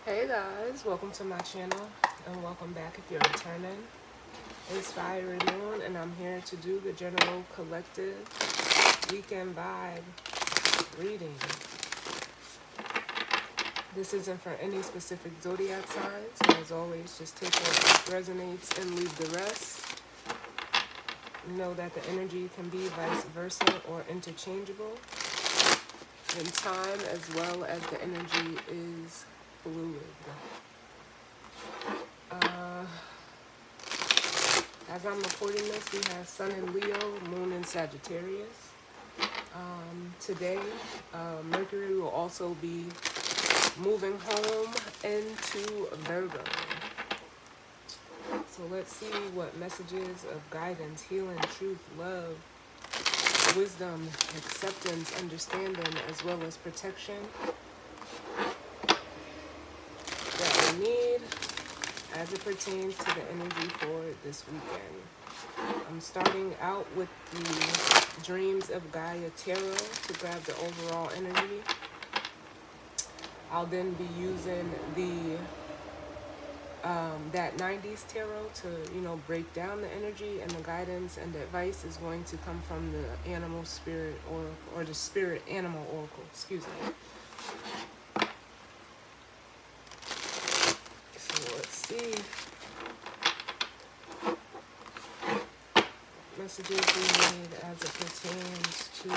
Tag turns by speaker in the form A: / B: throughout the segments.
A: Hey guys, welcome to my channel and welcome back if you're returning. It's Fiery Moon and I'm here to do the general collective weekend vibe reading. This isn't for any specific zodiac signs. As always, just take what resonates and leave the rest. Know that the energy can be vice versa or interchangeable in time, as well as the energy is fluid. As I'm recording this, we have Sun in Leo, Moon in Sagittarius. Today, Mercury will also be moving home into Virgo. So let's see what messages of guidance, healing, truth, love, wisdom, acceptance, understanding, as well as protection that we need as it pertains to the energy for this weekend. I'm starting out with the Dreams of Gaia Tarot to grab the overall energy. I'll then be using the that 90s tarot to, break down the energy, and the guidance and the advice is going to come from the animal spirit or the spirit animal oracle, excuse me. So let's see. Messages we need as it pertains to the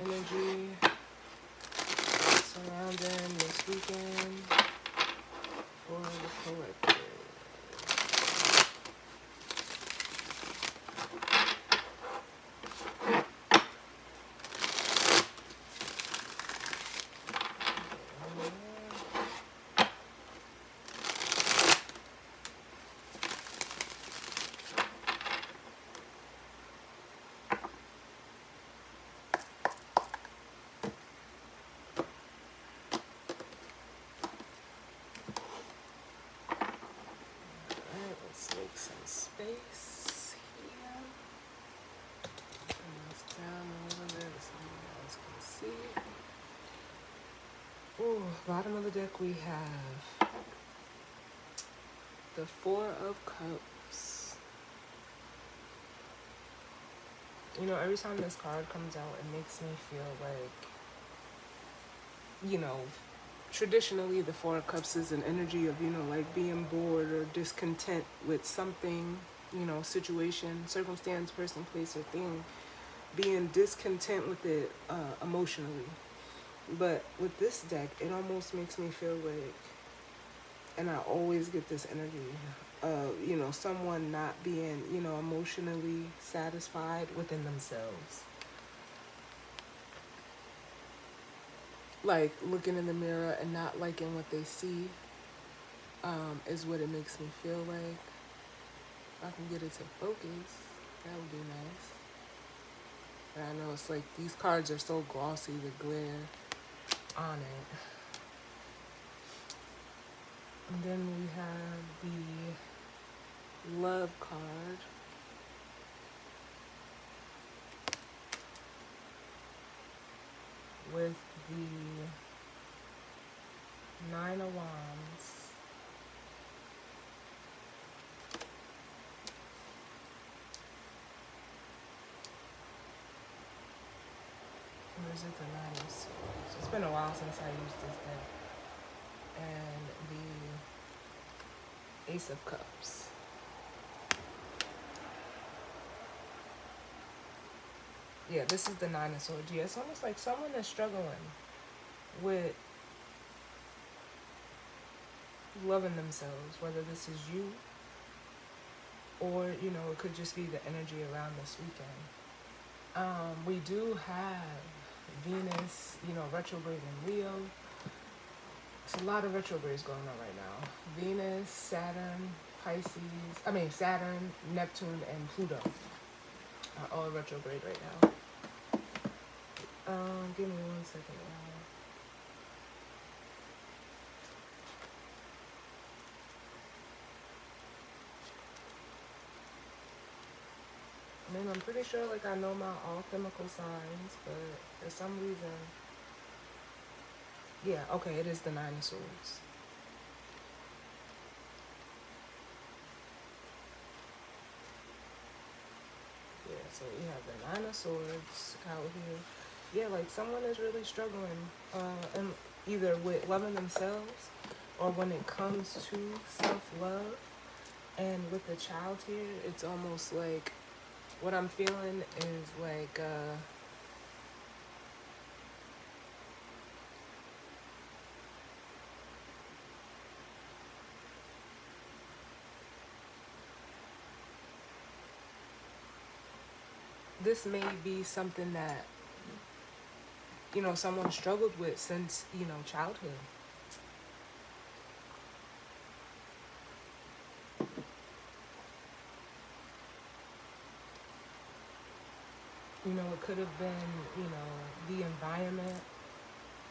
A: energy surrounding this weekend for the collective. Let's make some space here. Turn this down a little bit so you guys can see. Ooh, bottom of the deck we have the Four of Cups. Every time this card comes out, it makes me feel like, traditionally the Four of Cups is an energy of, like being bored or discontent with something, situation, circumstance, person, place, or thing. Being discontent with it emotionally. But with this deck, it almost makes me feel like, and I always get this energy of, someone not being, emotionally satisfied within themselves. Like looking in the mirror and not liking what they see is what it makes me feel like. If I can get it to focus, that would be nice. But I know it's like these cards are so glossy, the glare on it. And then we have the Love card. With the Nine of Wands. Or is it the Nine of Swords? It's been a while since I used this deck. And the Ace of Cups. Yeah, this is the Nine of Swords. Yeah, it's almost like someone is struggling with loving themselves, whether this is you or, it could just be the energy around this weekend. We do have Venus, retrograde in Leo. There's a lot of retrogrades going on right now. Venus, Saturn, Saturn, Neptune, and Pluto are all retrograde right now. Give me 1 second, y'all. I'm pretty sure like I know my alchemical signs, but for some reason Yeah, okay, it is the Nine of Swords. Yeah, so we have the Nine of Swords out here. Yeah, like someone is really struggling, and either with loving themselves or when it comes to self-love. And with the child here, it's almost like what I'm feeling is like this may be something that someone struggled with since childhood. It could have been the environment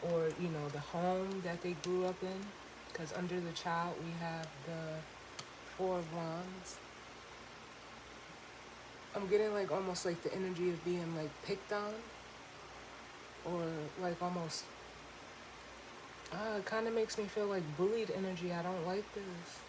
A: or the home that they grew up in, because under the child we have the Four of Wands. I'm getting like almost like the energy of being like picked on, or like almost it kind of makes me feel like bullied energy. I don't like this.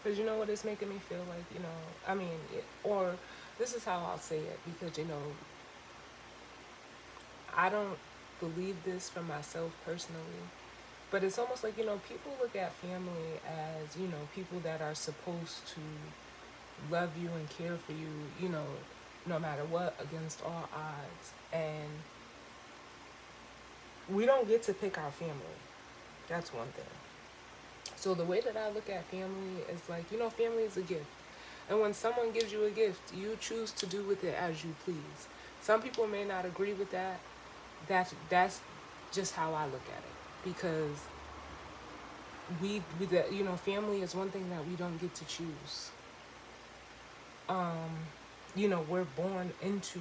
A: Because you know what it's making me feel like, I mean, or this is how I'll say it, because, I don't believe this for myself personally, but it's almost like, people look at family as, people that are supposed to love you and care for you, no matter what, against all odds. And we don't get to pick our family. That's one thing. So the way that I look at family is like, family is a gift. And when someone gives you a gift, you choose to do with it as you please. Some people may not agree with that. That's just how I look at it, because family is one thing that we don't get to choose. We're born into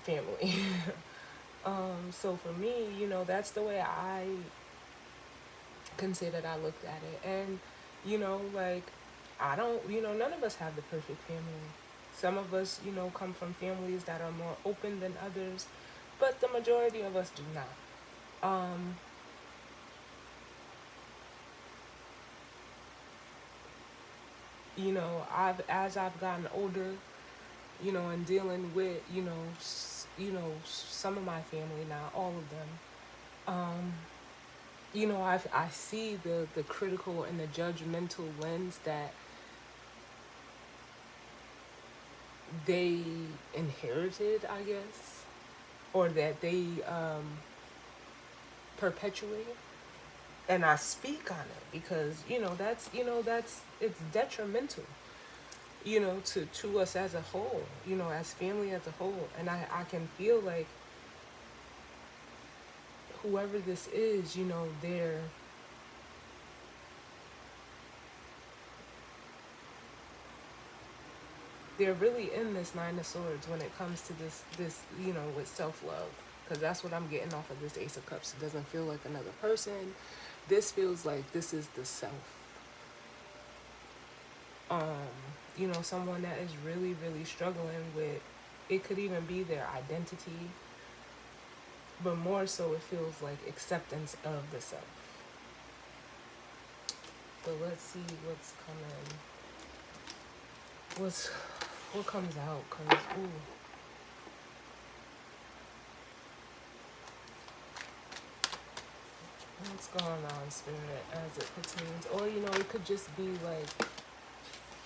A: family. So for me, that's the way I can say that I looked at it. And, like, I don't, none of us have the perfect family. Some of us, come from families that are more open than others, but the majority of us do not. Um, as I've gotten older, and dealing with, some of my family, not all of them, um, I see the critical and the judgmental lens that they inherited, I guess, or that they perpetuate. And I speak on it because that's it's detrimental, to us as a whole, as family as a whole. And I can feel like whoever this is, they're really in this Nine of Swords when it comes to this with self-love, because that's what I'm getting off of this Ace of Cups. It doesn't feel like another person. This feels like this is the self. Someone that is really, really struggling with, it could even be their identity, but more so it feels like acceptance of the self. But let's see what's coming. What comes out? Cause ooh, what's going on, spirit, as it pertains? Or it could just be like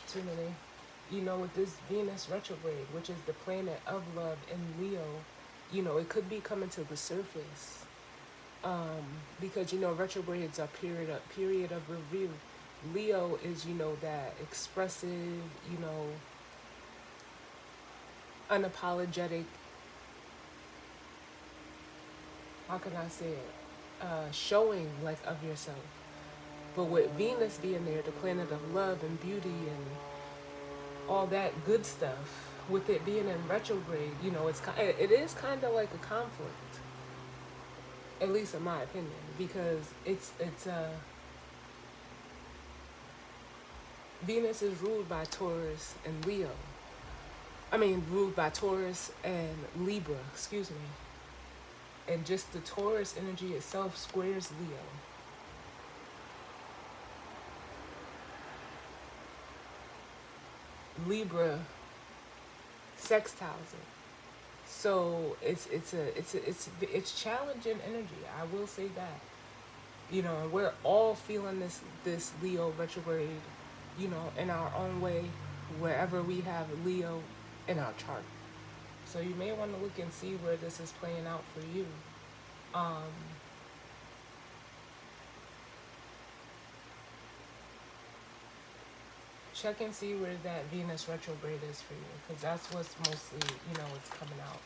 A: too many. With this Venus retrograde, which is the planet of love in Leo, it could be coming to the surface. Because retrogrades are period of review. Leo is that expressive, unapologetic. How can I say it? Showing like of yourself. But with Venus being there, the planet of love and beauty and all that good stuff, with it being in retrograde, it is kind of like a conflict, at least in my opinion, because it's Venus is ruled by Taurus and Leo. I mean, ruled by Taurus and Libra, excuse me. And just the Taurus energy itself squares Leo. Libra sextiles it. So it's challenging energy. I will say that. And we're all feeling this Leo retrograde, in our own way, wherever we have Leo in our chart. So you may want to look and see where this is playing out for you. Check and see where that Venus retrograde is for you, because that's what's mostly, it's coming out.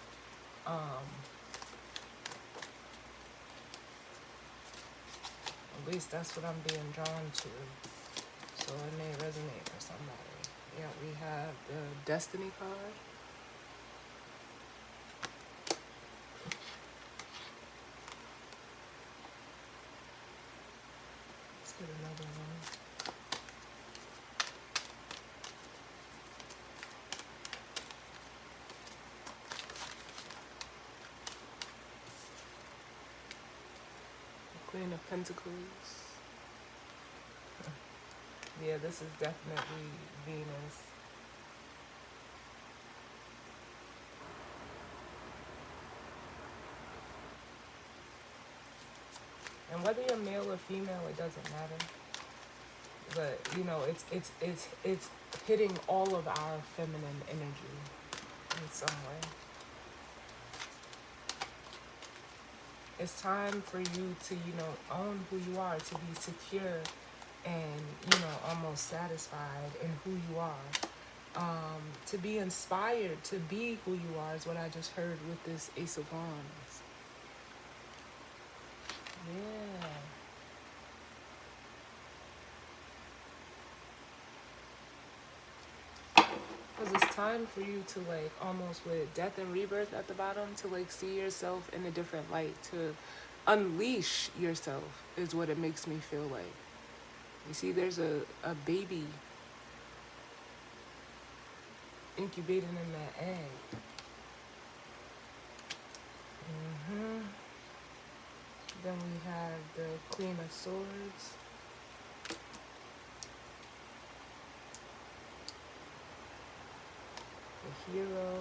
A: At least that's what I'm being drawn to. So it may resonate for somebody. Yeah, we have the Destiny card. Let's get another one. Queen of Pentacles. Yeah, this is definitely Venus. And whether you're male or female, it doesn't matter. But it's hitting all of our feminine energy in some way. It's time for you to, own who you are, to be secure and, almost satisfied in who you are. To be inspired to be who you are is what I just heard with this Ace of Wands. Yeah. Because it's time for you to, almost with death and rebirth at the bottom, to, see yourself in a different light, to unleash yourself is what it makes me feel like. You see, there's a baby incubating in that egg. Then we have the Queen of Swords. The Hero.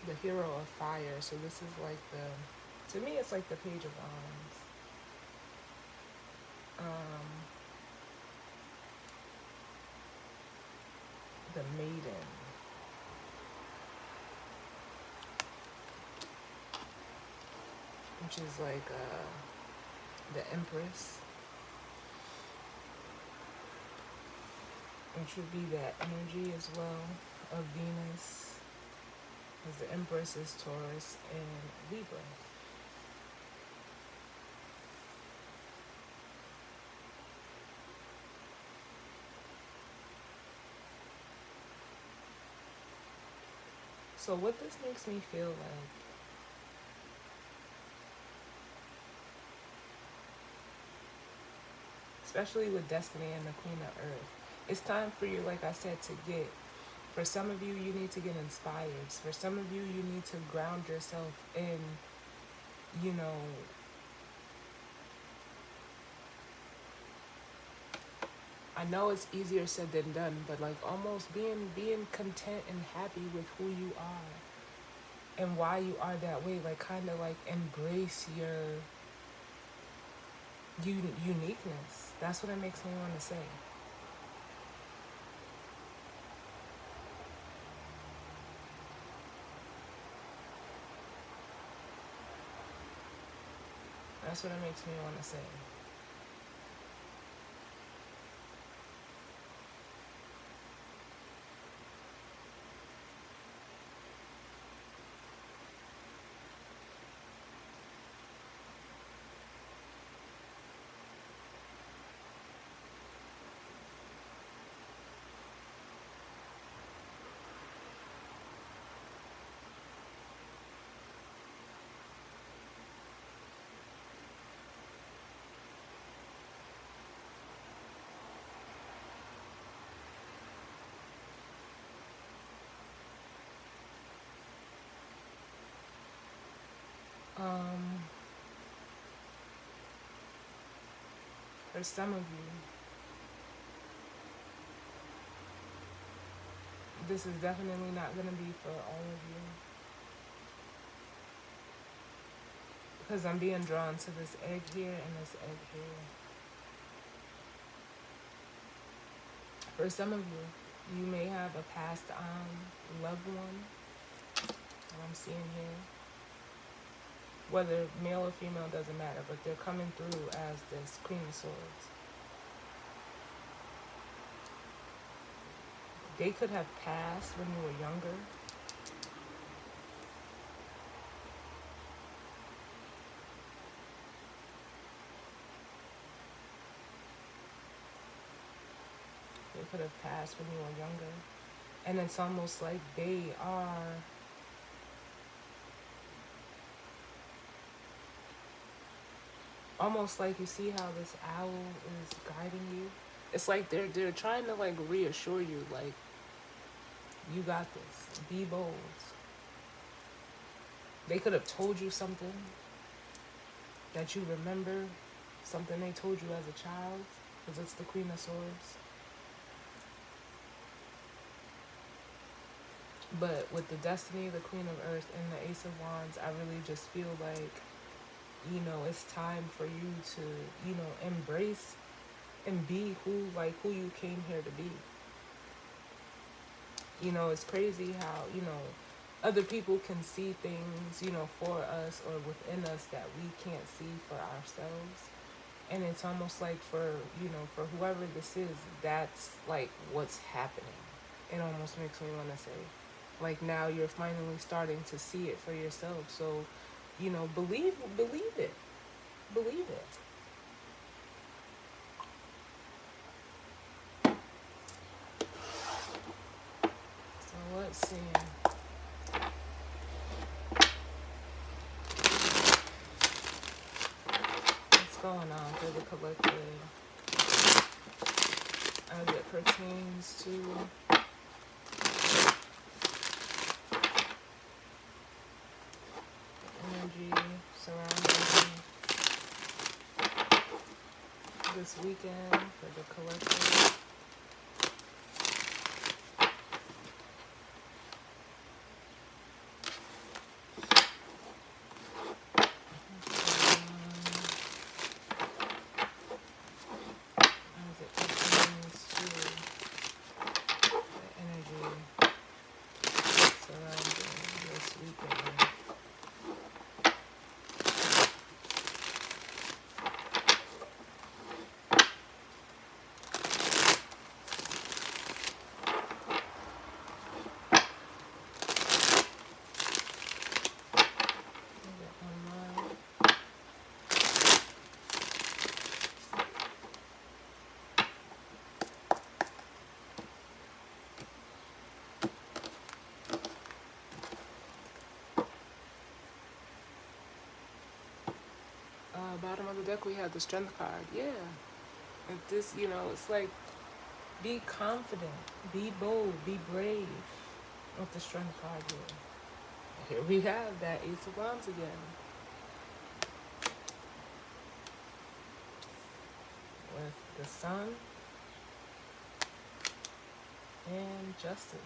A: The Hero of Fire. So this is to me it's like the Page of Wands. The Maiden. Which is the Empress. Which would be that energy as well of Venus. Because the Empress is Taurus and Libra. So what this makes me feel like, especially with Destiny and the Queen of Earth, it's time for you, like I said, for some of you, you need to get inspired. For some of you, you need to ground yourself in, I know it's easier said than done, but almost being content and happy with who you are and why you are that way. Kind of embrace your uniqueness. That's what it makes me want to say. That's what it makes me want to say. Um, for some of you, this is definitely not going to be for all of you. Because I'm being drawn to this egg here and this egg here. For some of you, you may have a past loved one that I'm seeing here. Whether male or female doesn't matter, but they're coming through as this Queen of Swords. They could have passed when you were younger. They could have passed when you were younger. And it's almost like they are almost like, you see how this owl is guiding you? It's like they're trying to like reassure you, like, you got this. Be bold. They could have told you something that you remember, something they told you as a child, because it's the Queen of Swords. But with the Destiny, the Queen of Earth, and the Ace of Wands, I really just feel like, you know, it's time for you to, you know, embrace and be who you came here to be. You know, it's crazy how, you know, other people can see things, you know, for us or within us that we can't see for ourselves. And it's almost like for, you know, for whoever this is, that's like what's happening. It almost makes me want to say, like, now you're finally starting to see it for yourself. So, you know, believe it. Believe it. So let's see. What's going on for the collective as it pertains to energy surrounding this weekend for the collective? As it pertains to the energy surrounding this weekend. Bottom of the deck, we have the Strength card. Yeah. And this, you know, it's like, be confident, be bold, be brave with the Strength card here. Here we have that Ace of Wands again. With the Sun and Justice.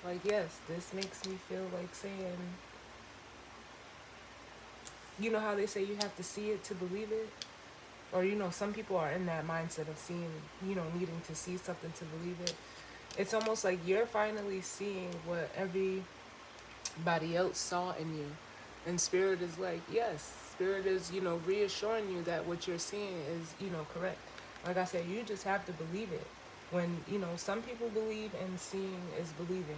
A: Like, yes, this makes me feel like saying, you know how they say you have to see it to believe it? Or, you know, some people are in that mindset of seeing, you know, needing to see something to believe it. It's almost like you're finally seeing what everybody else saw in you. And Spirit is like, yes, Spirit is, you know, reassuring you that what you're seeing is, you know, correct. Like I said, you just have to believe it. When, you know, some people believe and seeing is believing.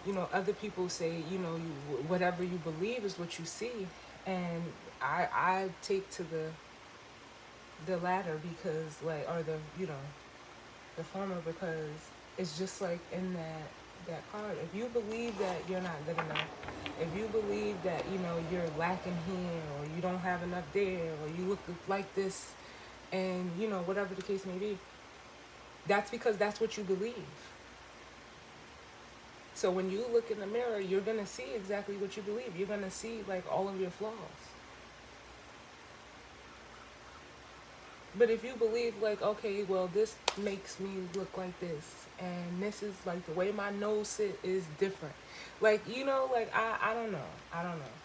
A: You know, other people say, you know, whatever you believe is what you see. And I take to the latter because, like, or the, you know, the former, because it's just like in that card. If you believe that you're not good enough, if you believe that, you know, you're lacking here, or you don't have enough there, or you look like this, and, you know, whatever the case may be, that's because that's what you believe. So when you look in the mirror, you're gonna see exactly what you believe. You're gonna see like all of your flaws. But if you believe like, okay, well, this makes me look like this, and this is like the way my nose sit is different. Like, like I don't know. I don't know.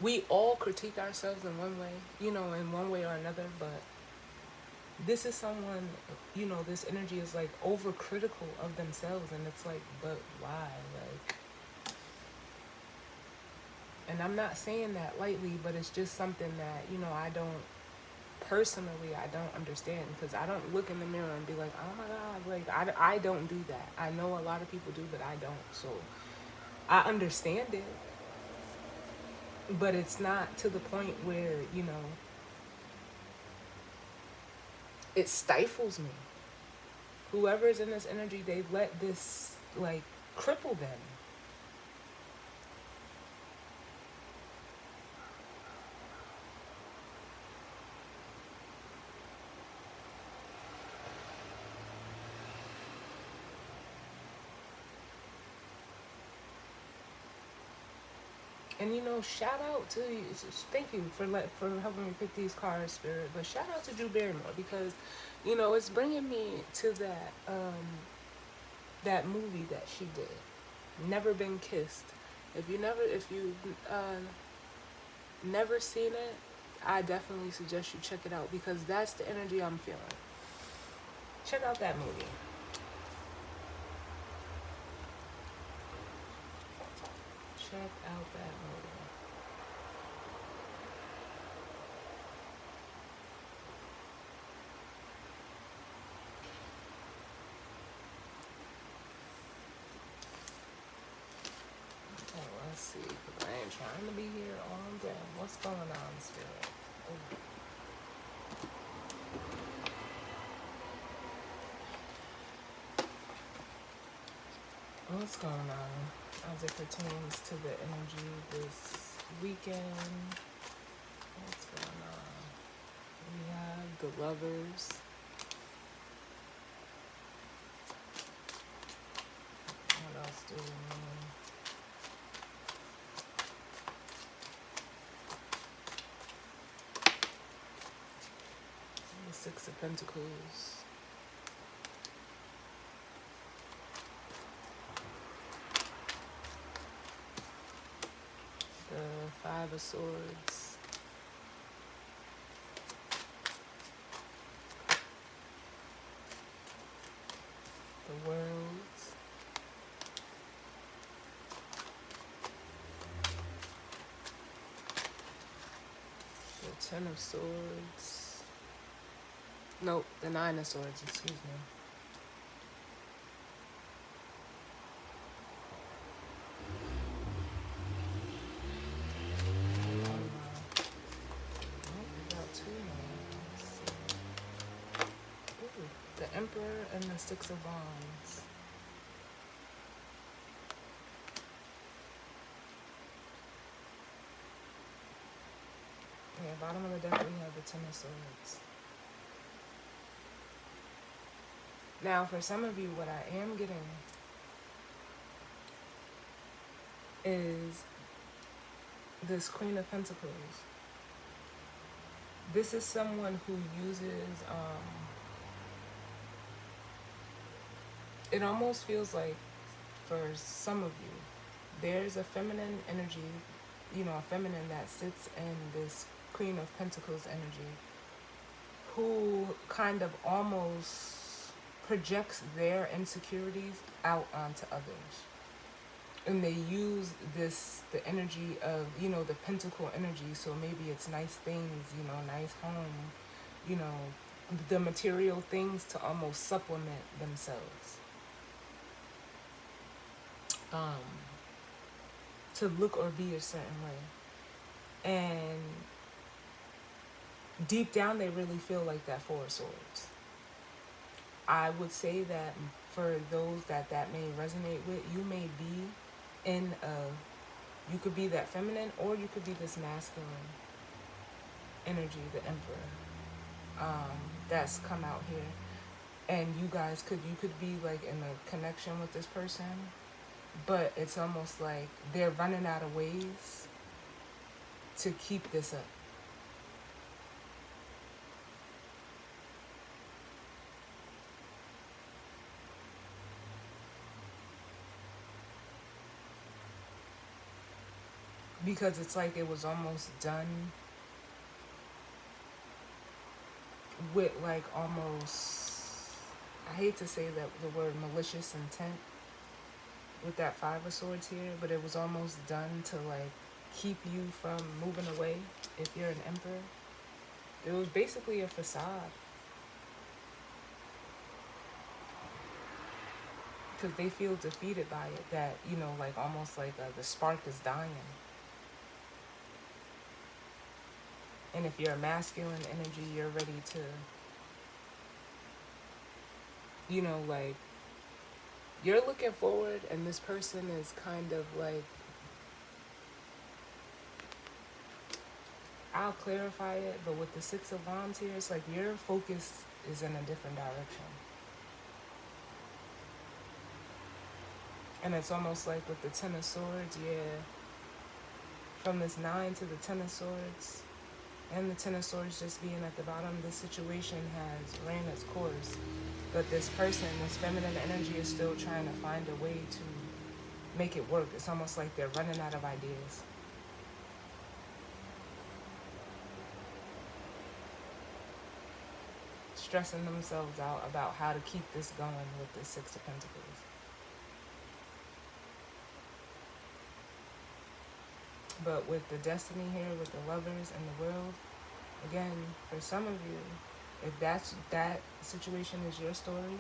A: We all critique ourselves in one way, in one way or another, but this is someone, this energy is like overcritical of themselves, and it's like, but why? Like, and I'm not saying that lightly, but it's just something that, I don't, personally, I don't understand, because I don't look in the mirror and be like, oh my God, like, I don't do that. I know a lot of people do, but I don't. So I understand it, but it's not to the point where, it stifles me. Whoever's in this energy, they let this like cripple them. And shout out to you. Thank you for helping me pick these cards, Spirit. But shout out to Drew Barrymore, because it's bringing me to that movie that she did, Never Been Kissed. If you never seen it, I definitely suggest you check it out, because that's the energy I'm feeling. Check out that movie. Check out that movie. Oh, let's see. 'Cause I ain't trying to be here all day. What's going on, Spirit? Oh. What's going on as it pertains to the energy this weekend? What's going on? We have the Lovers. What else do we need? The Six of Pentacles. The Five of Swords. The World. The Ten of Swords. Nope, the Nine of Swords, excuse me. The Emperor and the Six of Wands. Yeah, bottom of the deck we have the Ten of Swords. Now, for some of you, what I am getting is this Queen of Pentacles. This is someone who uses, it almost feels like, for some of you, there's a feminine energy, a feminine that sits in this Queen of Pentacles energy, who kind of almost projects their insecurities out onto others. And they use the energy of, the pentacle energy. So maybe it's nice things, nice home, the material things to almost supplement themselves. To look or be a certain way. And deep down, they really feel like that Four of Swords. I would say that for those that may resonate with, you may be you could be that feminine, or you could be this masculine energy, the Emperor, that's come out here. and you could be like in a connection with this person, but it's almost like they're running out of ways to keep this up. Because it's like it was almost done with like almost, I hate to say that the word malicious intent with that Five of Swords here, but it was almost done to like keep you from moving away if you're an emperor. It was basically a facade because they feel defeated by it, that, like almost like the spark is dying. And if you're a masculine energy, you're ready to, like, you're looking forward, and this person is kind of like, I'll clarify it, but with the Six of Wands here, it's like your focus is in a different direction. And it's almost like with the Ten of Swords, yeah, from this Nine to the Ten of Swords, and the Ten of Swords just being at the bottom, this situation has ran its course. But this person, this feminine energy, is still trying to find a way to make it work. It's almost like they're running out of ideas. Stressing themselves out about how to keep this going with the Six of Pentacles. But with the Destiny here, with the Lovers and the World, again, for some of you, if that situation is your story,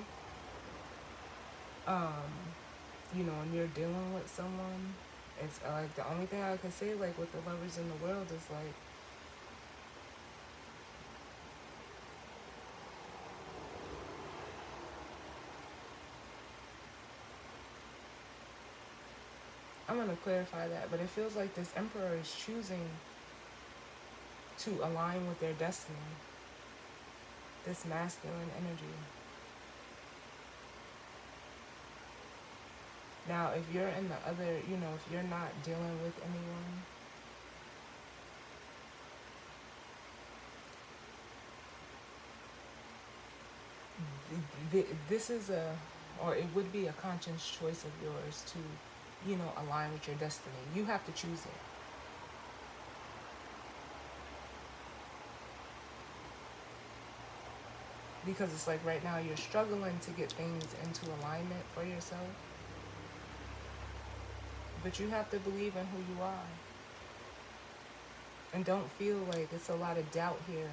A: and you're dealing with someone, it's like the only thing I can say, like with the Lovers in the World, is like, I'm going to clarify that, but it feels like this Emperor is choosing to align with their destiny, this masculine energy. Now, if you're in the other, if you're not dealing with anyone, this is or it would be a conscious choice of yours to, align with your destiny. You have to choose it. Because it's like right now you're struggling to get things into alignment for yourself. But you have to believe in who you are. And don't feel like it's a lot of doubt here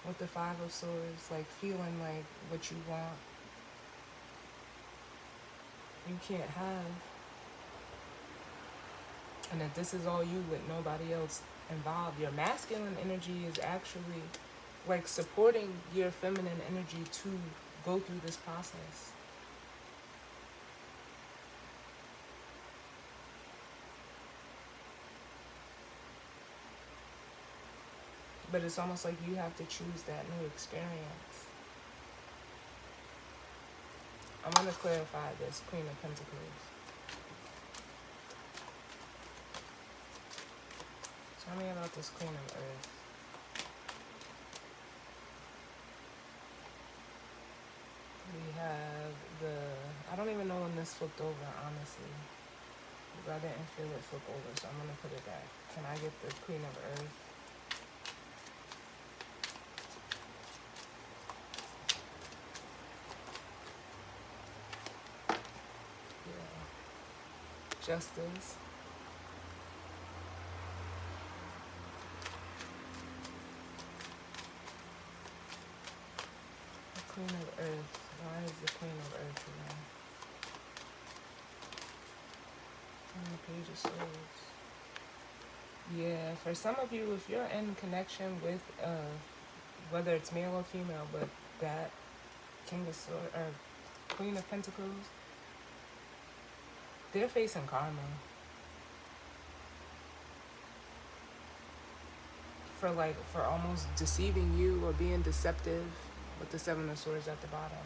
A: with the Five of Swords, like feeling like what you want, you can't have. And that this is all you with nobody else involved. Your masculine energy is actually like supporting your feminine energy to go through this process. But it's almost like you have to choose that new experience. I'm going to clarify this, Queen of Pentacles. Tell me about this Queen of Earth. We have I don't even know when this flipped over, honestly. Because I didn't feel it flip over, so I'm going to put it back. Can I get the Queen of Earth? Justice. The Queen of Earth. Why is the Queen of Earth here? And the Page of Swords. Yeah, for some of you, if you're in connection with, whether it's male or female, but that King of Swords or Queen of Pentacles, they're facing karma for almost deceiving you or being deceptive. with the Seven of Swords at the bottom.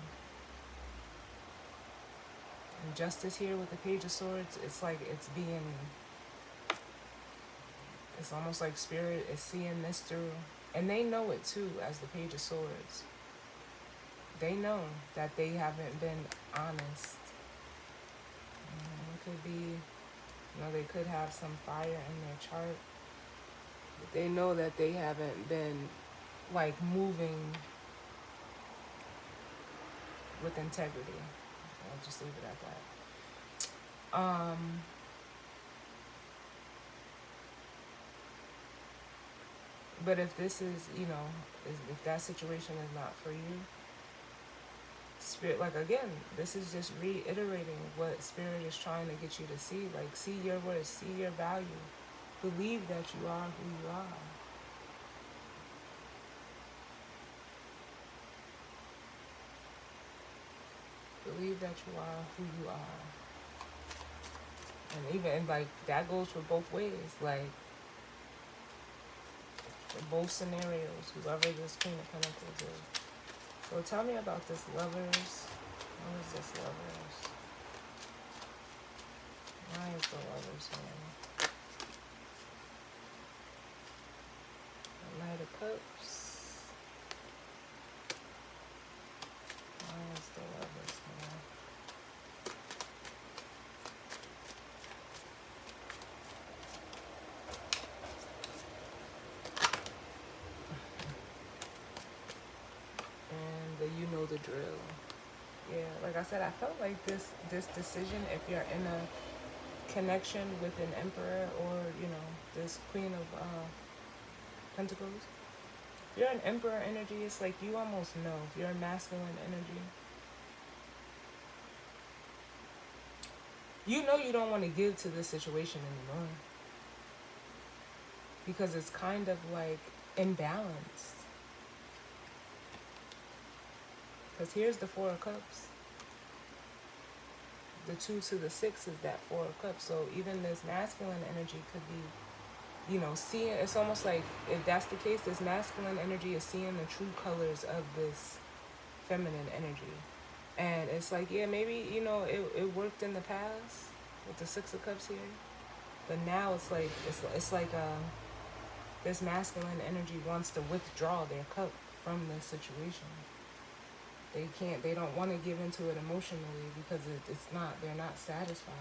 A: And Justice here with the Page of Swords, it's like it's almost like Spirit is seeing this through. And they know it too, as the Page of Swords. They know that they haven't been honest. It could be, they could have some fire in their chart. But they know that they haven't been, like, moving with integrity. I'll just leave it at that. But if this is, if that situation is not for you, Spirit, like, again, this is just reiterating what Spirit is trying to get you to see. Like, see your worth, see your value. Believe that you are who you are. Believe that you are who you are. And even, like, that goes for both ways. Like, for both scenarios, whoever this Queen of Pentacles is. So tell me about this Lovers. What is this Lovers? Why is the Lovers here? The Knight of Cups. Why is the Lovers here? You know the drill. Yeah, like I said, I felt like this decision, if you're in a connection with an Emperor or, this Queen of Pentacles, if you're an Emperor energy, it's like you almost know. If you're a masculine energy, you don't want to give to this situation anymore. Because it's kind of like imbalanced. Because here's the Four of Cups. The 2 to the 6 is that 4 of Cups. So even this masculine energy could be, seeing. It's almost like, if that's the case, this masculine energy is seeing the true colors of this feminine energy. And it's like, yeah, maybe, it worked in the past with the 6 of Cups here. But now it's like, this masculine energy wants to withdraw their cup from this situation. They don't want to give into it emotionally because they're not satisfied.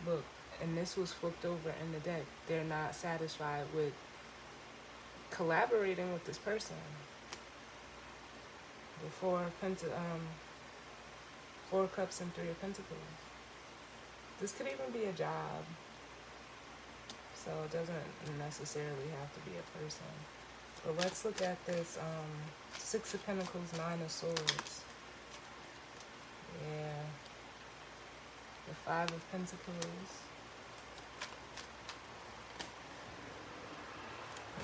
A: Look, and this was flipped over in the deck. They're not satisfied with collaborating with this person. The Four of Cups and 3 of Pentacles. This could even be a job. So it doesn't necessarily have to be a person. But let's look at this 6 of Pentacles, 9 of Swords. Yeah. The 5 of Pentacles.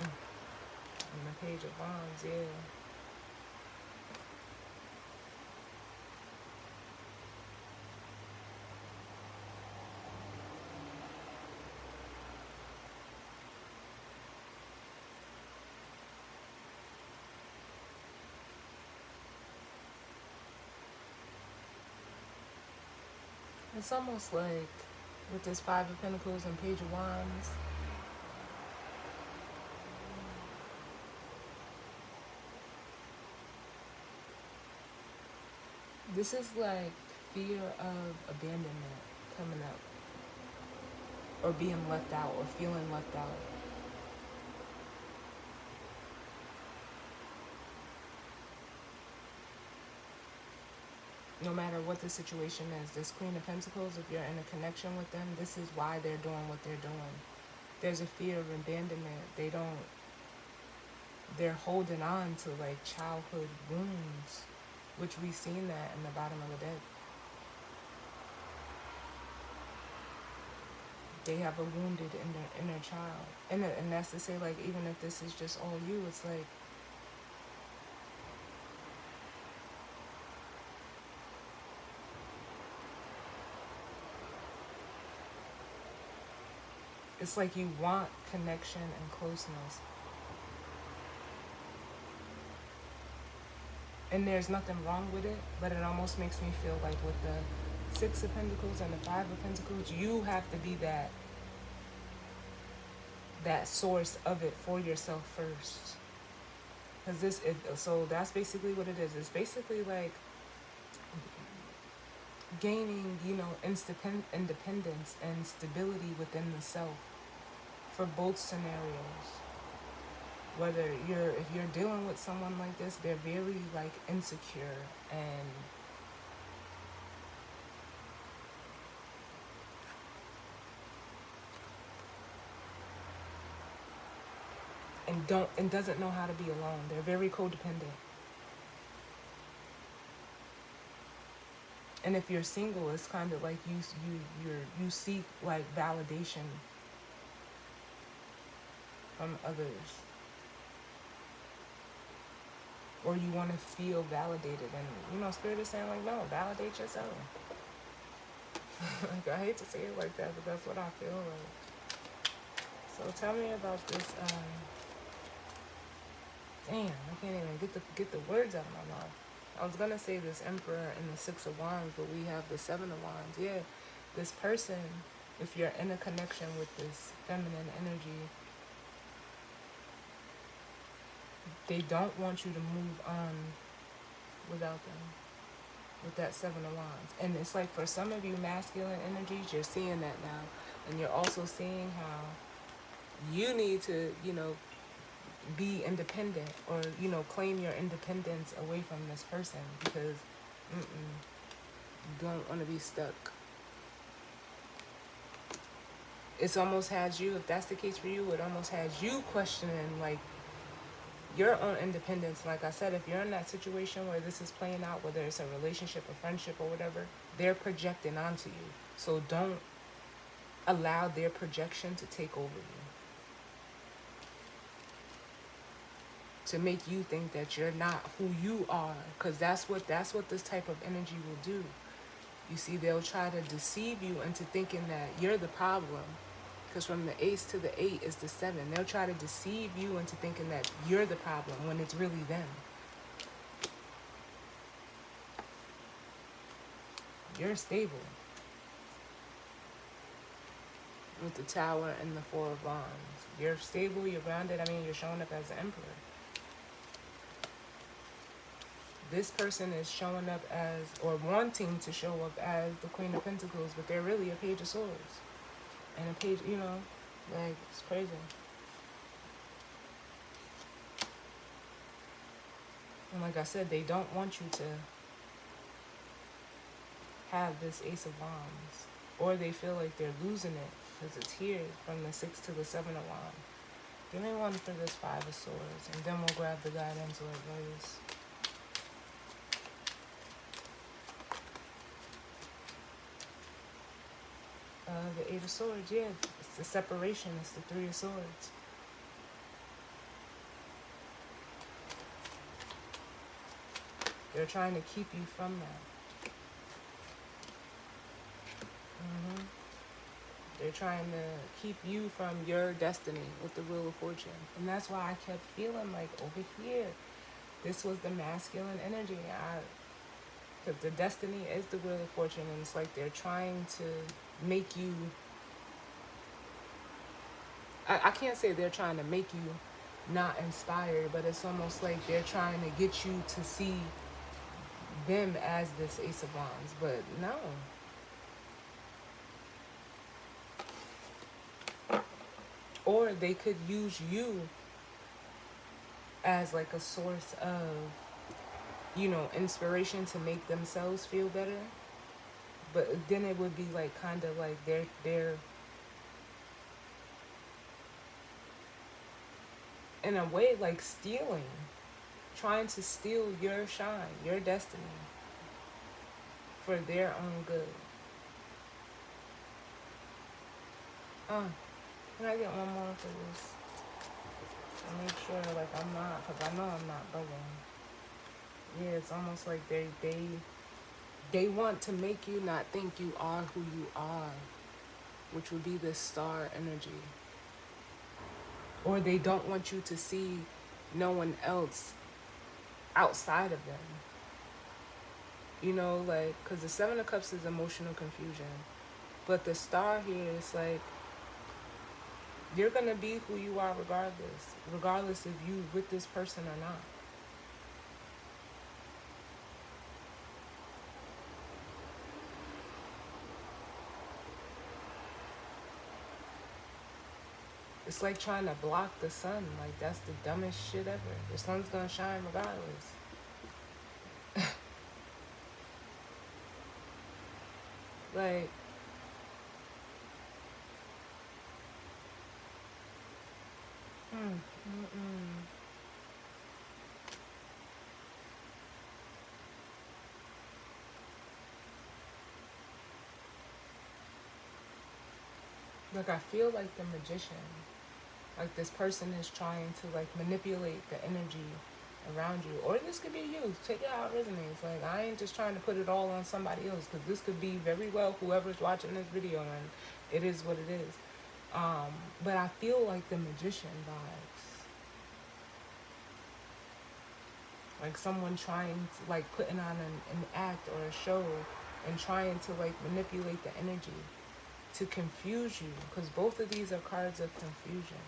A: And the Page of Wands, yeah. It's almost like with this 5 of Pentacles and Page of Wands, this is like fear of abandonment coming up, or being left out, or feeling left out. No matter what the situation is, this Queen of Pentacles, if you're in a connection with them, this is why they're doing what they're doing. There's a fear of abandonment. They're holding on to like childhood wounds, which we've seen that in the bottom of the deck. They have a wounded inner child. And that's to say, like, even if this is just all you, it's like, it's like you want connection and closeness. And there's nothing wrong with it, but it almost makes me feel like with the Six of Pentacles and the Five of Pentacles, you have to be that source of it for yourself first. Because so that's basically what it is. It's basically like gaining, independence and stability within the self for both scenarios. Whether if you're dealing with someone like this, they're very like insecure and doesn't know how to be alone. They're very codependent. And if you're single, it's kind of like you seek like validation from others, or you want to feel validated. And Spirit is saying like, no, validate yourself. Like, I hate to say it like that, but that's what I feel like. So tell me about this. Damn, I can't even get the words out of my mouth. I was gonna say this Emperor and the Six of Wands, but we have the Seven of Wands. Yeah, this person, if you're in a connection with this feminine energy, they don't want you to move on without them. With that Seven of Wands. And it's like for some of you masculine energies, you're seeing that now. And you're also seeing how you need to, be independent or, claim your independence away from this person because you don't want to be stuck. It's almost has you, if that's the case for you, it almost has you questioning like your own independence. Like I said, if you're in that situation where this is playing out, whether it's a relationship, a friendship, or whatever, they're projecting onto you. So don't allow their projection to take over you. To make you think that you're not who you are. Because that's what this type of energy will do. You see, they'll try to deceive you into thinking that you're the problem. Because from the Ace to the 8 is the 7. They'll try to deceive you into thinking that you're the problem when it's really them. You're stable. With the Tower and the Four of Wands. You're stable, you're grounded. I mean, you're showing up as the Emperor. This person is showing up as, or wanting to show up as the Queen of Pentacles, but they're really a Page of Swords. And a page, like, it's crazy. And like I said, they don't want you to have this Ace of Wands. Or they feel like they're losing it because it's here from the 6 to the 7 of Wands. Give me one for this 5 of Swords, and then we'll grab the guidance or advice. The 8 of Swords, yeah. It's the separation. It's the 3 of Swords. They're trying to keep you from that. They're trying to keep you from your destiny with the Wheel of Fortune. And that's why I kept feeling like over here, this was the masculine energy. Because the destiny is the Wheel of Fortune, and it's like they're trying to make you... I can't say they're trying to make you not inspired, but it's almost like they're trying to get you to see them as this Ace of Wands. But no. Or they could use you as like a source of, inspiration to make themselves feel better. But then it would be like kind of like they're in a way like stealing, trying to steal your shine, your destiny for their own good. Can I get one more for this? To make sure like I'm not, because I know I'm not bugging. Yeah, it's almost like they want to make you not think you are who you are, which would be this star energy. Or they don't want you to see no one else outside of them. You know, like, because the Seven of Cups is emotional confusion. But the Star here is like, you're going to be who you are regardless. Regardless if you with this person or not. It's like trying to block the sun. Like, that's the dumbest shit ever. The sun's going to shine regardless. Like, like I feel like the magician. Like this person is trying to like manipulate the energy around you. Or this could be you. Take it how it resonates. Like, I ain't just trying to put it all on somebody else, because this could be very well whoever's watching this video, and it is what it is. But I feel like the magician vibes. Like someone trying to, like, putting on an act or a show and trying to like manipulate the energy to confuse you, because both of these are cards of confusion.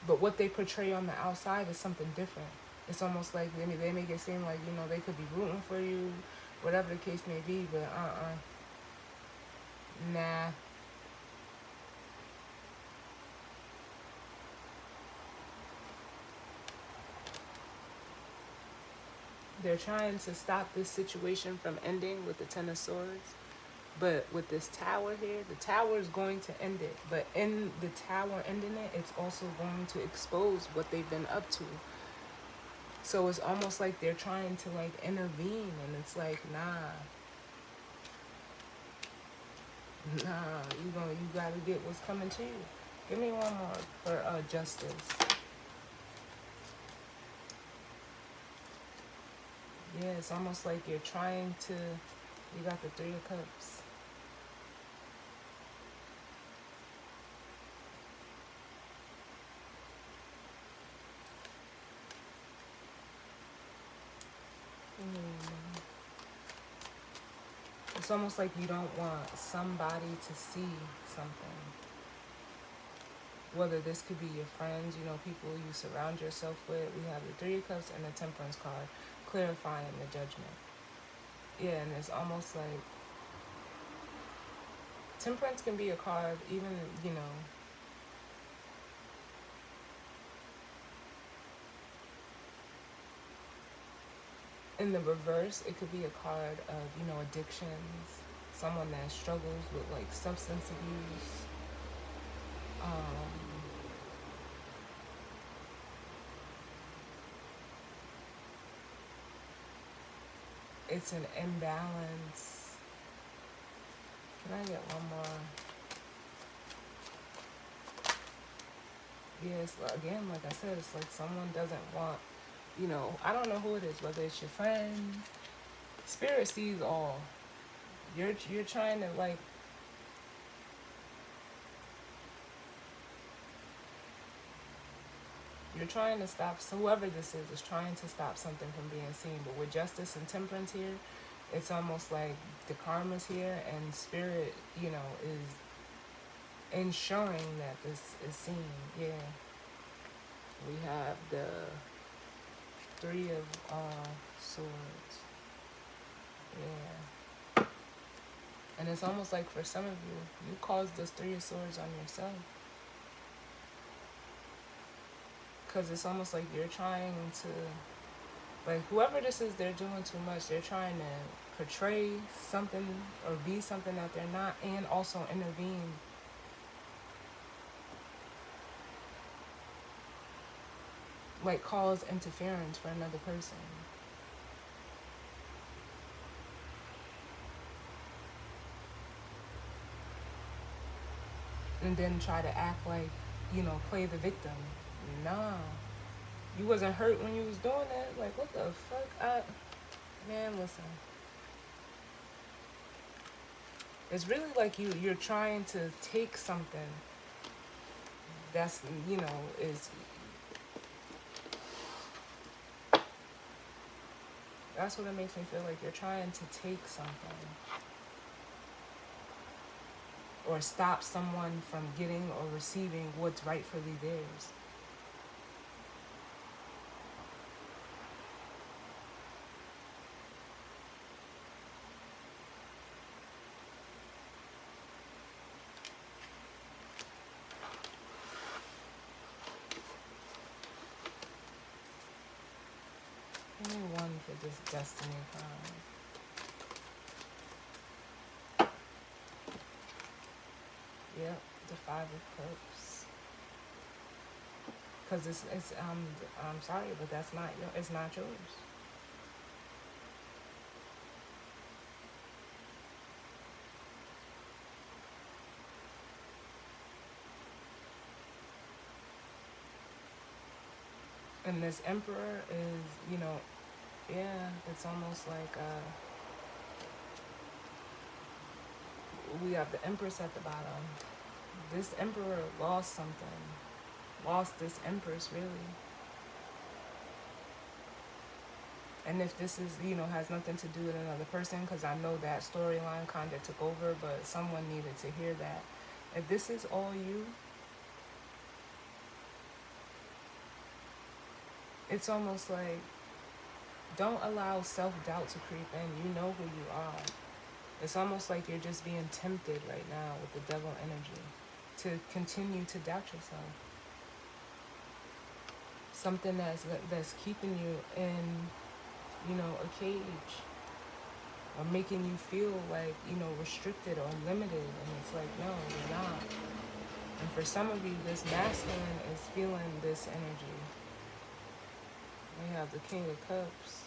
A: But what they portray on the outside is something different. It's almost like they make it seem like, you know, they could be rooting for you, whatever the case may be, but nah. They're trying to stop this situation from ending with the Ten of Swords. But with this tower here, the tower is going to end it. But in the tower ending it, it's also going to expose what they've been up to. So it's almost like they're trying to like intervene, and it's like, nah, you gotta get what's coming to you. Give me one more for justice. Yeah, it's almost like you're trying to. You got the Three of Cups. It's almost like you don't want somebody to see something. Whether this could be your friends, you know, people you surround yourself with. We have the Three of Cups and the Temperance card, clarifying the Judgment. Yeah, and it's almost like Temperance can be a card, even, you know, in the reverse, it could be a card of, you know, addictions, someone that struggles with like substance abuse. It's an imbalance. Can I get one more? Yes, again, like I said, it's like someone doesn't want, you know, I don't know who it is, whether it's your friend. Spirit sees all. You're trying to like, you're trying to stop, so whoever this is trying to stop something from being seen. But with Justice and Temperance here, it's almost like the karma's here, and Spirit, you know, is ensuring that this is seen. Yeah. We have the Three of Swords. Yeah. And it's almost like for some of you, you caused this Three of Swords on yourself. Because it's almost like you're trying to, like, whoever this is, they're doing too much. They're trying to portray something or be something that they're not, and also intervene. Like, cause interference for another person. And then try to act like, you know, play the victim. Nah. You wasn't hurt when you was doing that. Like, what the fuck? Man, listen. It's really like you're trying to take something that's, you know, is That's what it makes me feel like. You're trying to take something or stop someone from getting or receiving what's rightfully theirs. Only one for this destiny card. Yep, the Five of Cups. Because it's I'm sorry, but that's not it's not yours. And this Emperor is, yeah, it's almost like we have the Empress at the bottom. This Emperor lost something. Lost this Empress, really. And if this is, has nothing to do with another person, because I know that storyline kind of took over, but someone needed to hear that. If this is all you, it's almost like, don't allow self-doubt to creep in. You know who you are. It's almost like you're just being tempted right now with the devil energy to continue to doubt yourself. Something that's keeping you in, a cage, or making you feel like, restricted or limited. And it's like, no, you're not. And for some of you, this masculine is feeling this energy. We have the King of Cups.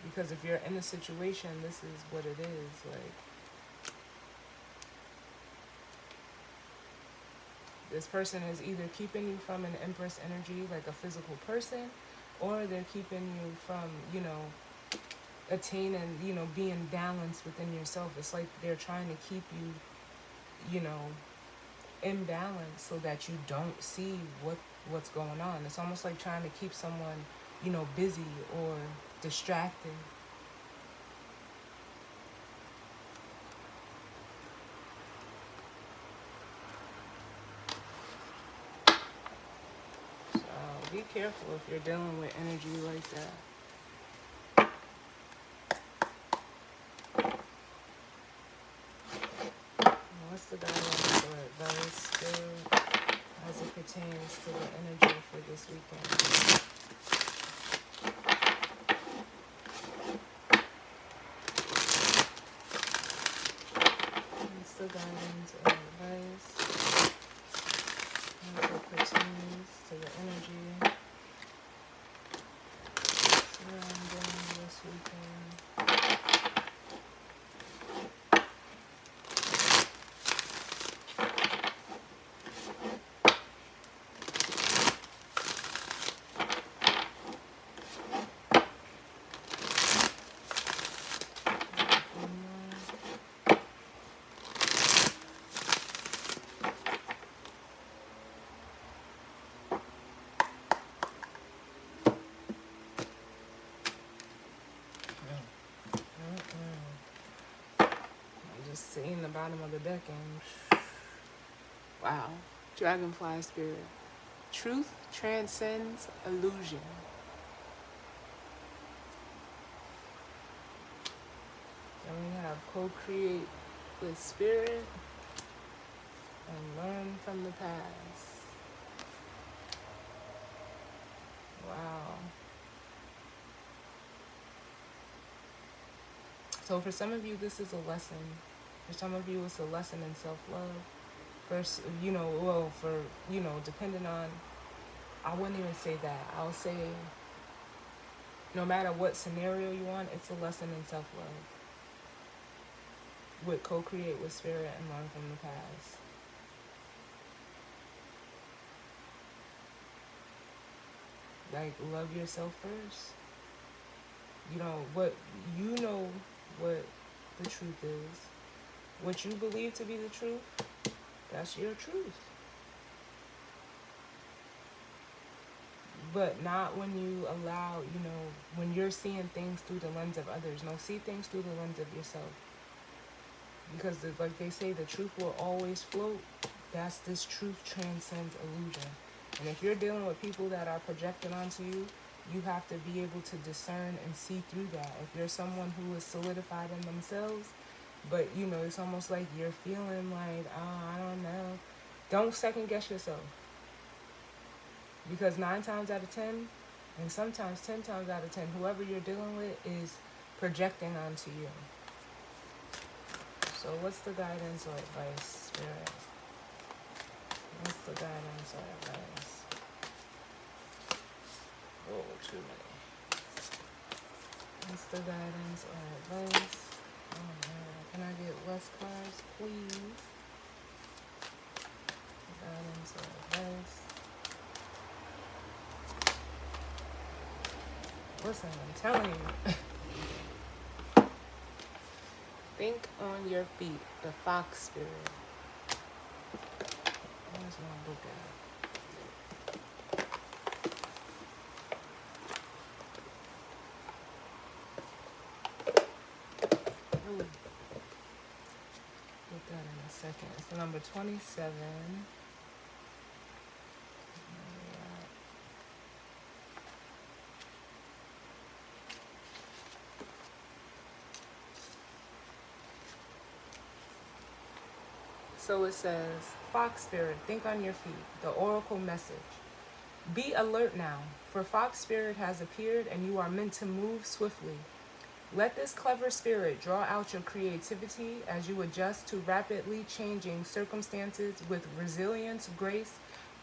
A: Because if you're in a situation, this is what it is. Like, this person is either keeping you from an Empress energy, like a physical person, or they're keeping you from, attaining, being balanced within yourself. It's like they're trying to keep you, in balance so that you don't see what's going on. It's almost like trying to keep someone, busy or distracted. So be careful if you're dealing with energy like that. What's the guidance for advice spirit as it pertains to the energy for this weekend? What's the guidance and advice as it pertains to the energy surrounding this weekend? Just seeing the bottom of the deck and wow. Dragonfly spirit. Truth transcends illusion. And we have co-create with spirit and learn from the past. Wow. So for some of you, this is a lesson. For some of you, it's a lesson in self-love. Depending on, I wouldn't even say that. I'll say, no matter what scenario you want, it's a lesson in self-love. With co-create with spirit and learn from the past. Like, love yourself first. What the truth is. What you believe to be the truth, that's your truth. but not when you allow, when you're seeing things through the lens of others. No, see things through the lens of yourself. Because, like they say, the truth will always float. That's this truth transcends illusion. And if you're dealing with people that are projecting onto you, you have to be able to discern and see through that. If you're someone who is solidified in themselves, but it's almost like you're feeling like, oh, I don't know. Don't second guess yourself. Because 9 times out of 10, and sometimes 10 times out of 10, whoever you're dealing with is projecting onto you. So what's the guidance or advice, Spirit? What's the guidance or advice? Oh, too many. What's the guidance or advice? Oh man, can I get less cards, please? Guidance or advice. Listen, I'm telling you. Think on your feet, the fox spirit. Where's my book at? Ooh. Get that in a second. It's the number 27. So it says, Fox Spirit, think on your feet, the oracle message. Be alert now, for Fox Spirit has appeared and you are meant to move swiftly. Let this clever spirit draw out your creativity as you adjust to rapidly changing circumstances with resilience, grace,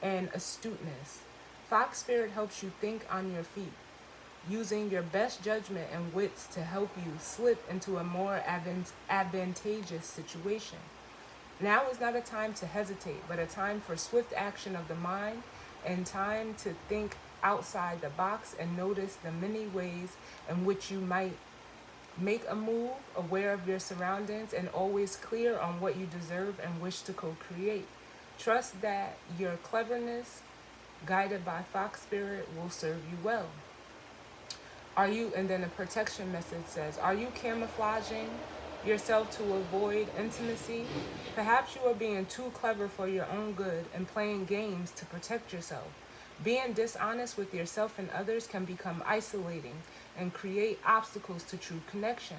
A: and astuteness. Fox Spirit helps you think on your feet, using your best judgment and wits to help you slip into a more advantageous situation. Now is not a time to hesitate, but a time for swift action of the mind and time to think outside the box and notice the many ways in which you might make a move, aware of your surroundings, and always clear on what you deserve and wish to co-create. Trust that your cleverness, guided by Fox Spirit, will serve you well. And then a protection message says, are you camouflaging yourself to avoid intimacy? Perhaps you are being too clever for your own good and playing games to protect yourself. Being dishonest with yourself and others can become isolating and create obstacles to true connection.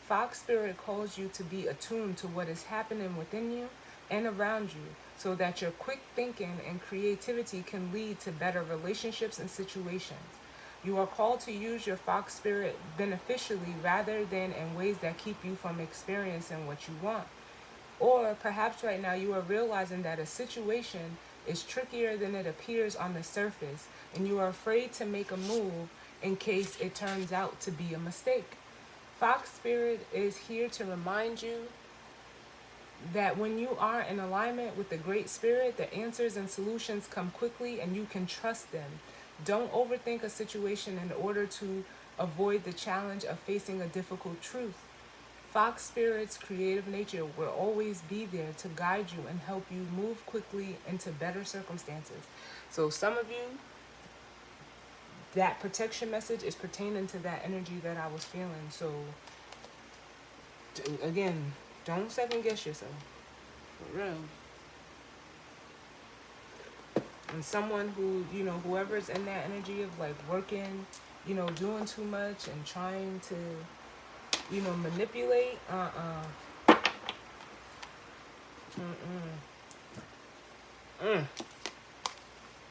A: Fox Spirit calls you to be attuned to what is happening within you and around you so that your quick thinking and creativity can lead to better relationships and situations. You are called to use your Fox Spirit beneficially rather than in ways that keep you from experiencing what you want. Or perhaps right now you are realizing that a situation is trickier than it appears on the surface, and you are afraid to make a move in case it turns out to be a mistake. Fox Spirit is here to remind you that when you are in alignment with the Great Spirit, the answers and solutions come quickly and you can trust them. Don't overthink a situation in order to avoid the challenge of facing a difficult truth. Fox Spirit's creative nature will always be there to guide you and help you move quickly into better circumstances. So some of you, that protection message is pertaining to that energy that I was feeling. So again, don't second guess yourself. For real. And someone who, whoever's in that energy of like working, doing too much and trying to, manipulate,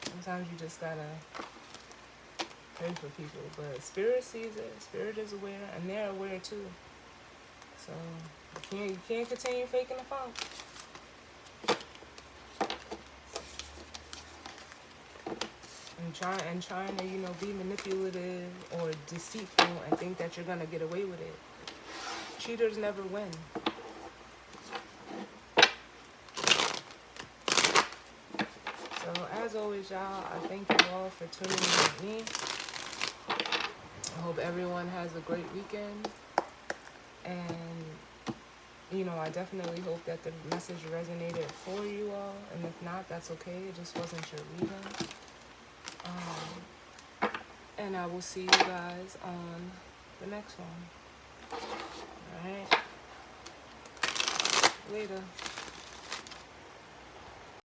A: Sometimes you just gotta pray for people. But Spirit sees it, Spirit is aware, and they're aware too. So you can't continue faking the funk. And trying to, be manipulative or deceitful and think that you're gonna get away with it. Cheaters never win. So as always, y'all, I thank you all for tuning in with me. I hope everyone has a great weekend. And I definitely hope that the message resonated for you all. And if not, that's okay. It just wasn't your reading. And I will see you guys on the next one. All right. Later.